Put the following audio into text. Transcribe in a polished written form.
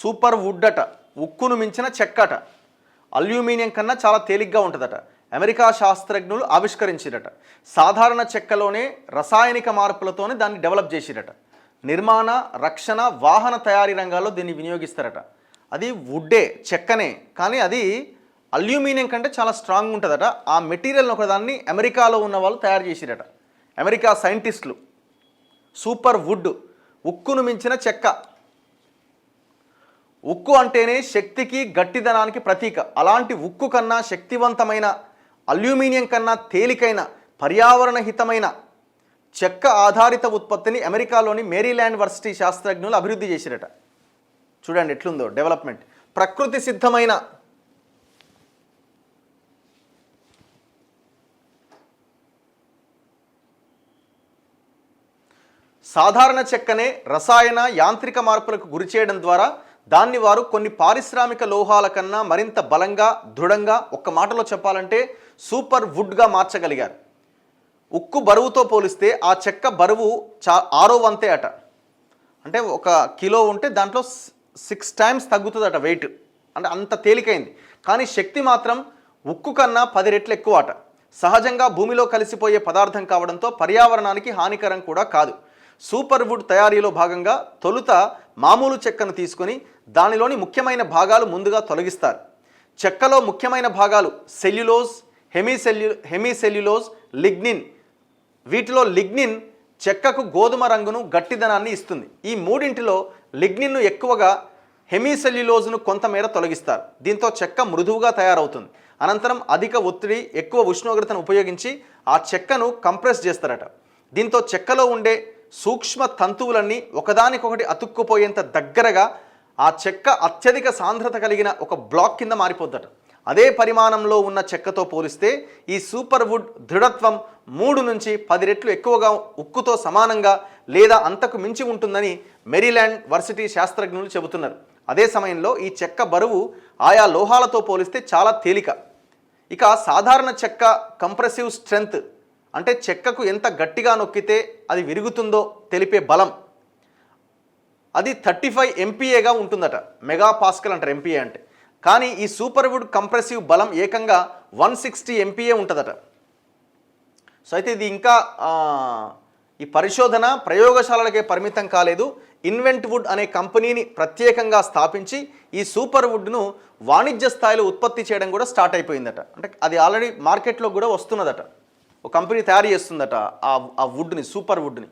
Super would అట, ఉక్కును మించిన చెక్కట, aluminium కన్నా చాలా తేలిగ్గా ఉంటుందట. అమెరికా శాస్త్రజ్ఞులు ఆవిష్కరించిరట. సాధారణ చెక్కలోనే రసాయనిక మార్పులతోనే దాన్ని డెవలప్ చేసిరట. నిర్మాణ, రక్షణ, వాహన తయారీ రంగాల్లో దీన్ని వినియోగిస్తారట. అది వుడ్డే, చెక్కనే, కానీ అది అల్యూమినియం కంటే చాలా స్ట్రాంగ్ ఉంటుందట. ఆ మెటీరియల్ని ఒకదాన్ని అమెరికాలో ఉన్న వాళ్ళు తయారు చేసిరట, అమెరికా సైంటిస్టులు. సూపర్ వుడ్, ఉక్కును మించిన చెక్క. ఉక్కు అంటేనే శక్తికి, గట్టిదనానికి ప్రతీక. అలాంటి ఉక్కు కన్నా శక్తివంతమైన, అల్యూమినియం కన్నా తేలికైన, పర్యావరణ హితమైన చెక్క ఆధారిత ఉత్పత్తిని అమెరికాలోని మేరీల్యాండ్ వర్సిటీ శాస్త్రజ్ఞులు అభివృద్ధి చేసిరట. చూడండి ఎట్లుందో డెవలప్మెంట్. ప్రకృతి సిద్ధమైన సాధారణ చెక్కనే రసాయన, యాంత్రిక మార్పులకు గురి చేయడం ద్వారా దాన్ని వారు కొన్ని పారిశ్రామిక లోహాల కన్నా మరింత బలంగా, దృఢంగా, ఒక్క మాటలో చెప్పాలంటే సూపర్ వుడ్గా మార్చగలిగారు. ఉక్కు బరువుతో పోలిస్తే ఆ చెక్క బరువు 6 వంతే అట. అంటే 1 కిలో ఉంటే దాంట్లో 6 టైమ్స్ తగ్గుతుందట వెయిట్. అంటే అంత తేలికైంది. కానీ శక్తి మాత్రం ఉక్కు కన్నా 10 రెట్లు ఎక్కువ అట. సహజంగా భూమిలో కలిసిపోయే పదార్థం కావడంతో పర్యావరణానికి హానికరం కూడా కాదు. సూపర్ వుడ్ తయారీలో భాగంగా తొలుత మామూలు చెక్కను తీసుకొని దానిలోని ముఖ్యమైన భాగాలు ముందుగా తొలగిస్తారు. చెక్కలో ముఖ్యమైన భాగాలు సెల్యులోజ్, హెమీసెల్యులోజ్, లిగ్నిన్. వీటిలో లిగ్నిన్ చెక్కకు గోధుమ రంగును, గట్టిదనాన్ని ఇస్తుంది. ఈ మూడింటిలో లిగ్నిన్ను ఎక్కువగా, హెమీసెల్యులోజ్ను కొంతమేర తొలగిస్తారు. దీంతో చెక్క మృదువుగా తయారవుతుంది. అనంతరం అధిక ఒత్తిడి, ఎక్కువ ఉష్ణోగ్రతను ఉపయోగించి ఆ చెక్కను కంప్రెస్ చేస్తారట. దీంతో చెక్కలో ఉండే సూక్ష్మ తంతువులన్నీ ఒకదానికొకటి అతుక్కుపోయేంత దగ్గరగా ఆ చెక్క అత్యధిక సాంద్రత కలిగిన ఒక బ్లాక్ కింద మారిపోద్దట. అదే పరిమాణంలో ఉన్న చెక్కతో పోలిస్తే ఈ సూపర్ వుడ్ దృఢత్వం 3 నుంచి 10 రెట్లు ఎక్కువగా, ఉక్కుతో సమానంగా లేదా అంతకు మించి ఉంటుందని మేరీల్యాండ్ వర్సిటీ శాస్త్రజ్ఞులు చెబుతున్నారు. అదే సమయంలో ఈ చెక్క బరువు ఆయా లోహాలతో పోలిస్తే చాలా తేలిక. ఇక సాధారణ చెక్క కంప్రెసివ్ స్ట్రెంగ్త్ అంటే చెక్కకు ఎంత గట్టిగా నొక్కితే అది విరుగుతుందో తెలిపే బలం, అది 35 MPAగా ఉంటుందట. మెగా పాస్కల్ అంటారు ఎంపీఏ అంటే. కానీ ఈ సూపర్ వుడ్ కంప్రెసివ్ బలం ఏకంగా 160 MPA ఉంటుందట. సో అయితే ఇది ఇంకా ఈ పరిశోధన ప్రయోగశాలలకే పరిమితం కాలేదు. ఇన్వెంట్ వుడ్ అనే కంపెనీని ప్రత్యేకంగా స్థాపించి ఈ సూపర్ వుడ్ను వాణిజ్య స్థాయిలో ఉత్పత్తి చేయడం కూడా స్టార్ట్ అయిపోయిందట. అంటే అది ఆల్రెడీ మార్కెట్లో కూడా వస్తున్నదట. ఒక కంపెనీ తయారు చేస్తుందట ఆ వుడ్ని, సూపర్ వుడ్ని.